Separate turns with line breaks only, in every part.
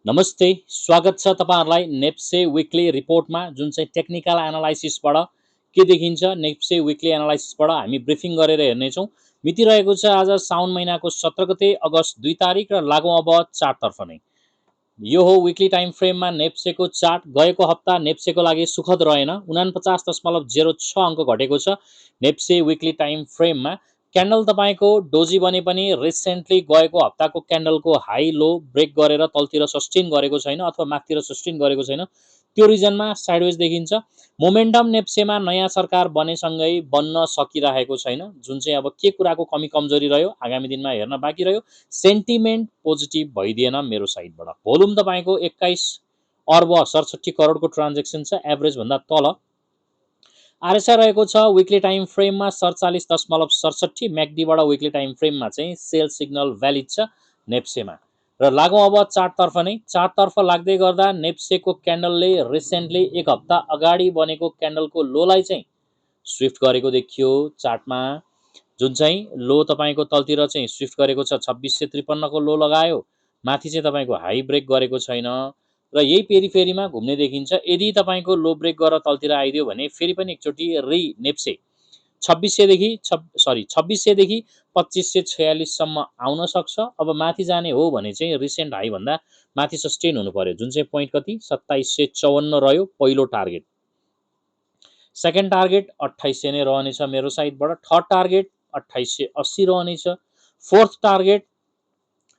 नमस्ते, स्वागत छ तपाईहरुलाई नेप्से विकली रिपोर्टमा जुन चाहिँ टेक्निकल एनालाइसिसबाट के देखिन्छ नेप्से विकली एनालाइसिसबाट हामी ब्रिफिङ गरेर हेर्नेछौँ। मिति रहेको छ आज साउन महिनाको 17 गते अगस्त 2 तारिक र लागौं अब चार्टतर्फ नै। यो हो विकली टाइम फ्रेममा नेप्सेको चार्ट। गएको हप्ता नेप्सेको लागि सुखद रहेन, 49.06 अङ्क घटेको छ नेप्से विकली टाइम फ्रेममा। क्यान्डल तपाईको डोजी बने पनि रिसेन्टली गएको हप्ताको क्यान्डलको हाई लो ब्रेक गरेर तलतिर सस्टेन गरेको छैन अथवा माथितिर सस्टेन गरेको छैन। त्यो रिजनमा साइडवेज देखिन्छ। मोमेन्टम नेप्सेमा नयाँ सरकार बनेसँगै बन्न सकिरहेको छैन, जुन चाहिँ अब के कुराको कमी कमजोरी रह्यो आगामी दिनमा हेर्न बाँकी रह्यो। सेन्टिमेन्ट पोजिटिभ भइदिएन मेरो साइडबाट। भोल्युम तपाईको 21 अर्ब 67 करोडको ट्रान्जेक्सन छ, एभरेज भन्दा तल। आरएसआई रहेको छ विकली टाइम फ्रेममा 47.67। म्याक्डीबाट विकली टाइम फ्रेममा चाहिँ सेल सिग्नल भ्यालिड छ नेप्सेमा। र लागौं अब चार्टतर्फ नै। चार्टतर्फ लाग्दै गर्दा नेप्सेको क्यान्डलले रिसेन्टली एक हप्ता अगाडि बनेको क्यान्डलको लोलाई चाहिँ स्विफ्ट गरेको देखियो चार्टमा। जुन चाहिँ लो तपाईको तलतिर चाहिँ स्विफ्ट गरेको छ, 2653 को लो लगायो, माथि चाहिँ तपाईको हाई ब्रेक गरेको छैन र यही पेरिफेरीमा घुम्ने देखिन्छ। यदि तपाईको लो ब्रेक गरेर तलतिर आइदियो भने फेरि पनि एकचोटि नेप्से 2600 देखि 2600 देखि 2546 सम्म आउन सक्छ। अब माथि जाने हो भने चाहिँ रिसेन्ट हाई भन्दा माथि सस्टेन हुनु पर्यो, जुन चाहिँ पोइन्ट कति 2754 रह्यो पहिलो टार्गेट। सेकेन्ड टार्गेट 2800 नै रहनेछ मेरो साइडबाट। थर्ड टार्गेट 2880 रहनेछ। फोर्थ टार्गेट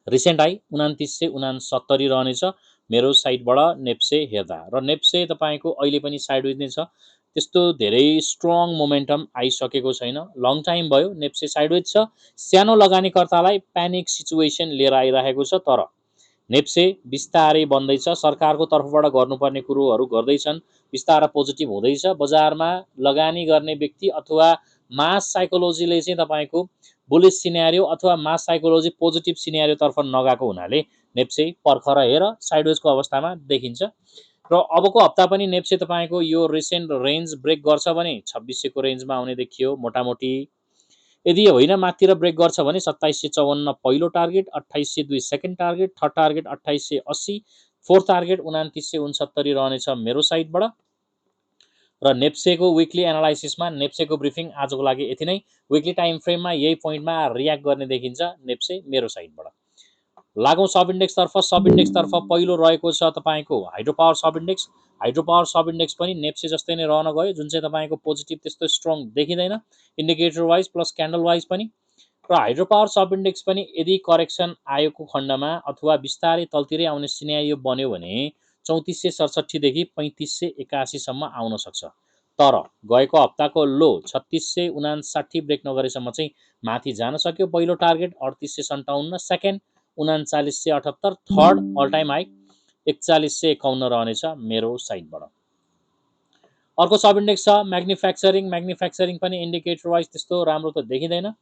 रिसेन्ट हाई 2969 रहनेछ मेरो साइडबाट नेप्से हेर्दा। र नेप्से तपाईको अहिले पनि साइडवेज नै छ, त्यस्तो धेरै स्ट्रङ मोमेन्टम आइसकेको छैन। लङ टाइम भयो नेप्से साइडवेज छ। सानो लगानीकर्तालाई प्यानिक सिचुएसन लिएर आइरहेको छ, तर नेप्से बिस्तारै बन्दैछ। सरकारको तर्फबाट गर्नुपर्ने कुरोहरू गर्दैछन्, बिस्तारै पोजिटिभ हुँदैछ। बजारमा लगानी गर्ने व्यक्ति अथवा मास साइकोलोजीले चाहिँ तपाईको बुलिस सिनेरियो अथवा मास साइकोलोजी पोजिटिभ सिनेरियोतर्फ नगएको हुनाले नेप्से पर्खर हेर साइडवेजको अवस्थामा देखिन्छ। र अबको हप्ता पनि नेप्से तपाईको यो रिसेन्ट रेन्ज ब्रेक गर्छ भने 2600 को रेन्जमा आउने देखियो मोटामोटी। यदि होइन माथितिर ब्रेक गर्छ भने 2754 पहिलो target, 2802 second target, third target 2880, fourth target 2969 रहनेछ मेरो साइडबाट। र नेप्सेको विकली एनालाइसिसमा नेप्सेको ब्रिफिङ आजको लागि यति नै। विकली टाइम फ्रेममा यही पोइन्टमा रियाक्ट गर्ने देखिन्छ नेप्से मेरो साइडबाट। लागौं सब इन्डेक्सतर्फ। सब इन्डेक्सतर्फ पहिलो रहेको छ तपाईको हाइड्रो पावर सब इन्डेक्स। हाइड्रो पावर सब इन्डेक्स पनि नेप्से जस्तै नै रहन गयो, जुन चाहिँ तपाईको पोजिटिभ त्यस्तो स्ट्रङ देखिँदैन indicator wise plus candle wise पनि। र हाइड्रो पावर सब इन्डेक्स पनि यदि करेक्सन आएको खण्डमा अथवा बिस्तारै तलतिरै आउने सिनेरियो बन्यो भने 3467 देखि 3581 सम्म आउन सक्छ। तर गएको हप्ताको लो 3659 ब्रेक नगरेसम्म चाहिँ माथि जान सक्यो। पहिलो target 3857, second 3978, third all time high 4151 रहनेछ मेरो साइडबाट। अर्को सब इन्डेक्स छ म्याग्निफ्याक्चरिङ। म्याग्निफ्याक्चरिङ पनि इन्डिकेटर वाइज त्यस्तो राम्रो त देखिँदैन।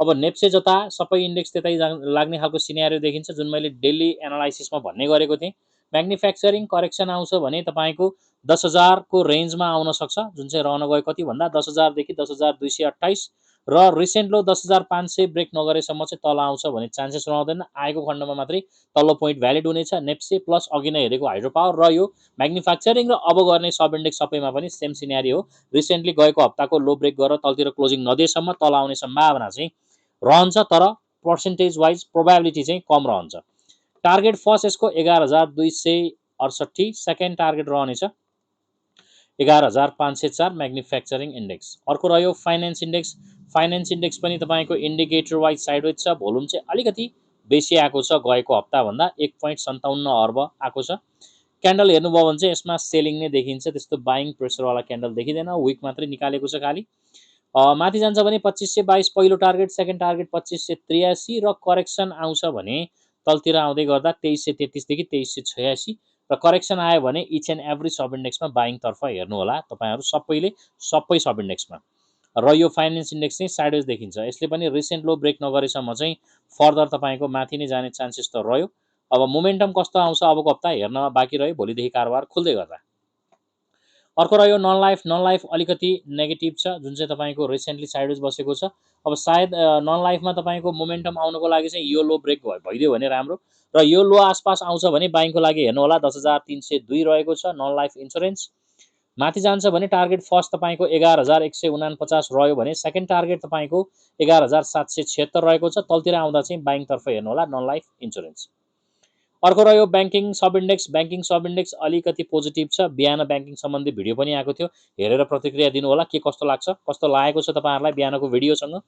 अब नेप्से जता सबै इन्डेक्स त्यतै लाग्ने खालको सिनेरियो देखिन्छ, जुन मैले डेली एनालाइसिसमा भन्ने गरेको थिएँ। म्याग्निफ्याक्चरिङ करेक्सन आउँछ भने तपाईको 10,000 को रेन्जमा आउन सक्छ, जुन चाहिँ रहन गयो कति भन्दा 10,000 देखि 10,228 र रिसेन्ट लो 10,500 ब्रेक नगरेसम्म चाहिँ तल आउँछ भने चान्सेस रहँदैन। आएको खण्डमा मात्रै तल्लो पोइन्ट भ्यालिड हुनेछ नेप्से प्लस अघि नै हेरेको हाइड्रो पावर र यो म्याग्निफ्याक्चरिङ। र अब गर्ने सब इन्डेक्स सबैमा पनि सेम सिनेरियो हो। रिसेन्टली गएको हप्ताको लो ब्रेक गरेर तलतिर क्लोजिङ नदिएसम्म तल आउने सम्भावना चाहिँ रहन्छ, तर पर्सेन्टेज वाइज प्रोबेबिलिटी चाहिँ कम रहन्छ। टार्गेट फर्स्ट यसको 11,268, सेकेन्ड टार्गेट रहनेछ 11,504 म्याग्निफ्याक्चरिङ इन्डेक्स। अर्को रह्यो फाइनेन्स इन्डेक्स। फाइनेन्स इन्डेक्स पनि तपाईको इन्डिकेटर वाइज साइडवेज छ। भोल्युम चाहिँ अलिकति बेसी आएको छ गएको हप्ता भन्दा, 1.57 अर्ब आएको छ। क्यान्डल हेर्नुभयो भने चाहिँ यसमा सेलिङ नै देखिन्छ, त्यस्तो बाइङ प्रेसरवाला क्यान्डल देखिँदैन, विक मात्रै निकालेको छ खालि। माथि जान्छ भने 2522 पहिलो टार्गेट, सेकेन्ड टार्गेट 2583 र करेक्सन आउँछ भने तलतिर आउँदै गर्दा 2333 देखि 2386 र करेक्सन आयो भने इच एन्ड एभ्री सब इन्डेक्समा बाइङतर्फ हेर्नु होला तपाईहरु सबैले, सबै सब इन्डेक्समा। र यो फाइनेन्स इन्डेक्स चाहिँ साइडवेज देखिन्छ। यसले पनि रिसेन्ट लो ब्रेक नगरेसम्म चाहिँ फर्दर तपाईको माथि नै जाने चान्सेस त रह्यो। अब मोमेन्टम कस्तो आउँछ अबको हप्ता हेर्न बाँकी रह्यो, भोलिदेखि कारोबार खुल्दै गर्दा। अर्को रह्यो नन लाइफ। नन लाइफ अलिकति नेगेटिभ छ, जुन चाहिँ तपाईँको रिसेन्टली साइडवेज बसेको छ। अब सायद नन लाइफमा तपाईँको मोमेन्टम आउनको लागि चाहिँ यो लो ब्रेक भइदियो भने राम्रो, र यो लो आसपास आउँछ भने बाइङको लागि हेर्नु होला। 10,302 रहेको छ नन लाइफ इन्सुरेन्स। माथि जान्छ भने टार्गेट फर्स्ट तपाईँको 11,149 रह्यो भने सेकेन्ड टार्गेट तपाईँको 11,776 रहेको छ। तलतिर आउँदा चाहिँ बाइङतर्फ हेर्नु होला नन लाइफ इन्सुरेन्स। अर्को रह्यो ब्याङ्किङ सब इन्डेक्स। ब्याङ्किङ सब इन्डेक्स अलिकति पोजिटिभ छ। बिहान ब्याङ्किङ सम्बन्धी भिडियो पनि आएको थियो, हेरेर प्रतिक्रिया दिनु होला के कस्तो लाग्छ, कस्तो लागेको छ तपाईँहरूलाई बिहानको भिडियोसँग।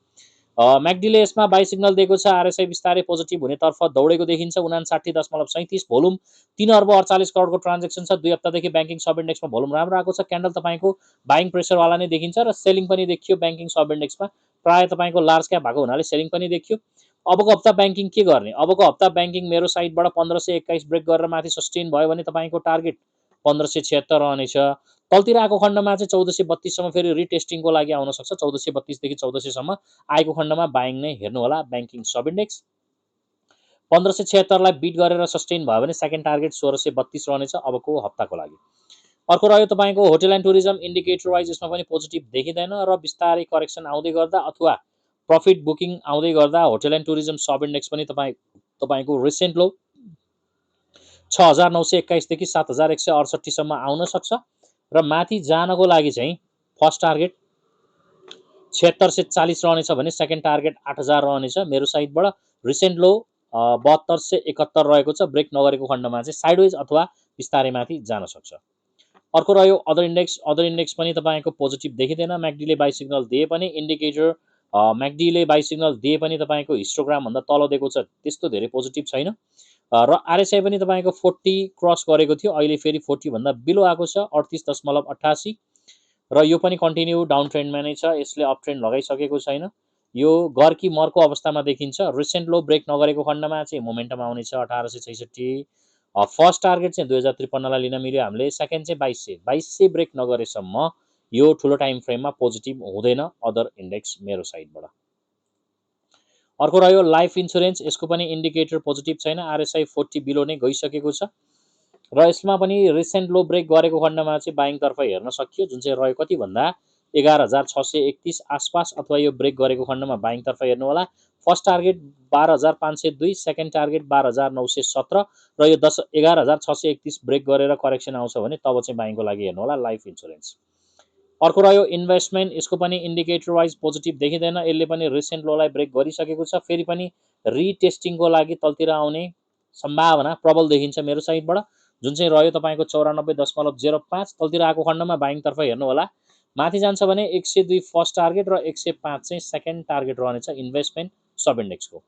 म्याकडीले यसमा बाई सिग्नल दिएको छ। आरएसआई बिस्तारै पोजिटिभ हुनेतर्फ दौडेको देखिन्छ। 59.37 भोल्युम, 3,48 करोडको ट्रान्जेक्सन छ। 2 हप्तादेखि ब्याङ्किङ सब इन्डेक्समा भोल्युम राम्रो आएको छ। क्यान्डल तपाईँको बाइङ प्रेसरवाला नै देखिन्छ र सेलिङ पनि देखियो ब्याङ्किङ सब इन्डेक्समा। प्रायः तपाईँको लार्ज क्याप भएको हुनाले सेलिङ पनि देखियो। अबको हप्ता ब्याङ्किङ के गर्ने? अबको हप्ता ब्याङ्किङ मेरो साइडबाट 1521 ब्रेक गरेर माथि सस्टेन भयो भने तपाईँको टार्गेट 1576 रहनेछ। तलतिर आएको खण्डमा चाहिँ 1432 सम्म फेरि रिटेस्टिङको लागि आउन सक्छ। 1432 देखि 1400 सम्म आएको खण्डमा बाइङ नै हेर्नु होला ब्याङ्किङ सब इन्डेक्स। 1576 लाई बिट गरेर सस्टेन भयो भने सेकेन्ड टार्गेट 1632 रहनेछ अबको हप्ताको लागि। अर्को रह्यो तपाईँको hotel and tourism. Indicator wise यसमा पनि पोजिटिभ देखिँदैन र बिस्तारै करेक्सन आउँदै गर्दा अथवा प्रफिट बुकिङ आउँदै गर्दा hotel and tourism sub index पनि तपाईँको रिसेन्ट लो 6,921 देखि 7,168 सम्म आउन सक्छ र माथि जानको लागि चाहिँ फर्स्ट टार्गेट 7640 रहनेछ भने सेकेन्ड टार्गेट 8,000 रहनेछ मेरो साइडबाट। रिसेन्ट लो 7271 रहेको छ। ब्रेक नगरेको खण्डमा चाहिँ साइडवेज अथवा बिस्तारै माथि जान सक्छ। अर्को रह्यो अदर इन्डेक्स। अदर इन्डेक्स पनि तपाईँको पोजिटिभ देखिँदैन। म्याकडीले बाई सिग्नल दिए पनि इन्डिकेटर म्याकडीले बाई सिग्नल दिए पनि तपाईँको हिस्टोग्रामभन्दा तल दिएको छ, त्यस्तो धेरै पोजिटिभ छैन। र आरएसआई पनि तपाईँको 40 क्रस गरेको थियो, अहिले फेरि 40 भन्दा बिलो आएको छ 38.88 र यो पनि कन्टिन्यू डाउन ट्रेन्डमा नै छ। यसले अप ट्रेन्ड लगाइसकेको छैन, यो घर कि मरको अवस्थामा देखिन्छ। रिसेन्ट लो ब्रेक नगरेको खण्डमा चाहिँ मोमेन्टम आउनेछ 1866। फर्स्ट टार्गेट चाहिँ 2053 लाई लिन मिल्यो हामीले। सेकेन्ड चाहिँ 2200 ब्रेक नगरेसम्म यो ठुलो टाइम फ्रेममा पोजिटिभ हुँदैन अदर इन्डेक्स मेरो साइडबाट। अर्को रह्यो लाइफ इन्सुरेन्स। यसको पनि इन्डिकेटर पोजिटिभ छैन। आरएसआई 40 बिलो नै गइसकेको छ र यसमा पनि रिसेन्ट लो ब्रेक गरेको खण्डमा चाहिँ बाइङतर्फ हेर्न सकियो, जुन चाहिँ रह्यो कति भन्दा 11,631 आसपास अथवा यो ब्रेक गरेको खण्डमा बाइङतर्फ हेर्नु होला। फर्स्ट टार्गेट 12,502, सेकेन्ड टार्गेट 12,917 र यो 11,631 ब्रेक गरेर करेक्सन आउँछ भने तब चाहिँ बाइङको लागि हेर्नु होला लाइफ इन्सुरेन्स। अर्को रह्यो इन्भेस्टमेन्ट। यसको पनि इन्डिकेटर वाइज पोजिटिभ देखिँदैन। यसले पनि रिसेन्ट लोलाई ब्रेक गरिसकेको छ, फेरि पनि रिटेस्टिङको लागि तलतिर आउने सम्भावना प्रबल देखिन्छ मेरो साइडबाट, जुन चाहिँ रह्यो तपाईँको 94.05। तलतिर आएको खण्डमा बाइङतर्फ हेर्नु होला। माथि जान्छ भने 102 फर्स्ट टार्गेट र 105 चाहिँ सेकेन्ड टार्गेट रहनेछ इन्भेस्टमेन्ट सब इन्डेक्सको।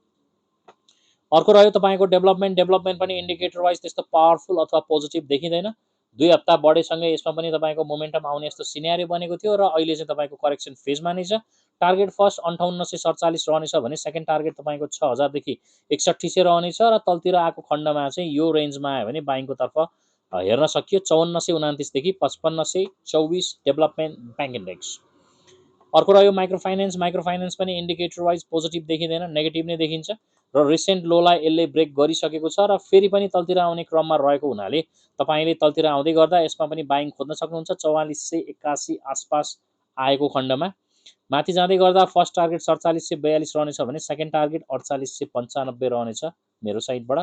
अर्को रह्यो तपाईँको डेभलपमेन्ट। डेभलपमेन्ट पनि इन्डिकेटर वाइज त्यस्तो पावरफुल अथवा पोजिटिभ देखिँदैन। 2 हप्ता बढेसँगै यसमा पनि तपाईँको मोमेन्टम आउने यस्तो सिनेरियो बनेको थियो र अहिले चाहिँ तपाईँको करेक्सन फेजमा नै छ। टार्गेट फर्स्ट 5847 रहनेछ भने सेकेन्ड टार्गेट तपाईँको 6000 देखि 6100 रहनेछ र तलतिर आएको खण्डमा चाहिँ यो रेन्जमा आयो भने बाइङको तर्फ हेर्न सकियो 5429 देखि 5524 डेभलपमेन्ट ब्याङ्क इन्डेक्स। अर्को रह्यो माइक्रो फाइनेन्स। माइक्रो फाइनेन्स पनि इन्डिकेटर वाइज पोजिटिभ देखिँदैन, नेगेटिभ नै देखिन्छ र रिसेन्ट लोलाई यसले ब्रेक गरिसकेको छ र फेरि पनि तलतिर आउने क्रममा रहेको हुनाले तपाईँले तलतिर आउँदै गर्दा यसमा पनि बाइङ खोज्न सक्नुहुन्छ 4481 आसपास आएको खण्डमा। माथि जाँदै गर्दा फर्स्ट टार्गेट 4742 रहनेछ भने सेकेन्ड टार्गेट 4895 रहनेछ मेरो साइडबाट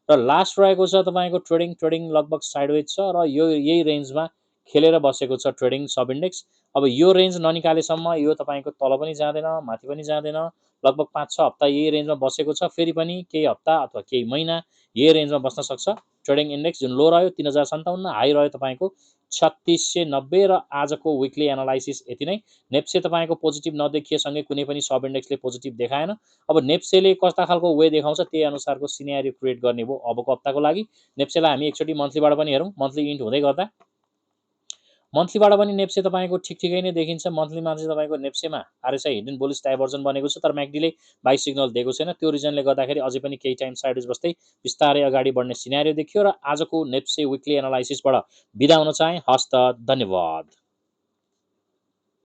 र लास्ट रहेको छ तपाईँको ट्रेडिङ लगभग साइडवेज छ र यो यही रेन्जमा खेलेर बसेको छ ट्रेडिङ सब इन्डेक्स। अब यो रेन्ज ननिकालेसम्म यो तपाईँको तल पनि जाँदैन माथि पनि जाँदैन, लगभग 5-6 हप्ता यही रेन्जमा बसेको छ। फेरि पनि केही हप्ता अथवा केही महिना यही रेन्जमा बस्न सक्छ ट्रेडिङ इन्डेक्स। जुन लो रह्यो 3057, हाई रह्यो तपाईँको 3690 र आजको विकली एनालाइसिस यति नै। नेप्से तपाईँको पोजिटिभ नदेखिएसँगै कुनै पनि सब इन्डेक्सले पोजिटिभ देखाएन। अब नेप्सेले कस्ता खालको वे देखाउँछ त्यही अनुसारको सिनेरियो क्रिएट गर्ने भयो अबको हप्ताको लागि। नेप्सेलाई हामी एकचोटि मन्थलीबाट पनि हेरौँ। मन्थली इन्ट हुँदै गर्दा मन्थलीबाट पनि नेप्से तपाईँको ठिकै नै देखिन्छ। मन्थलीमा चाहिँ तपाईँको नेप्सेमा आरएसआई हिडन बुलिश डाइभर्जन बनेको छ, तर म्याकडीले बाई सिग्नल दिएको छैन। त्यो रिजनले गर्दाखेरि अझै पनि केही टाइम साइडवेज बस्दै बिस्तारै अगाडि बढ्ने सिनेरियो देखियो र आजको नेप्से विकली एनालाइसिसबाट बिदा हुन चाहे। हस्त, धन्यवाद।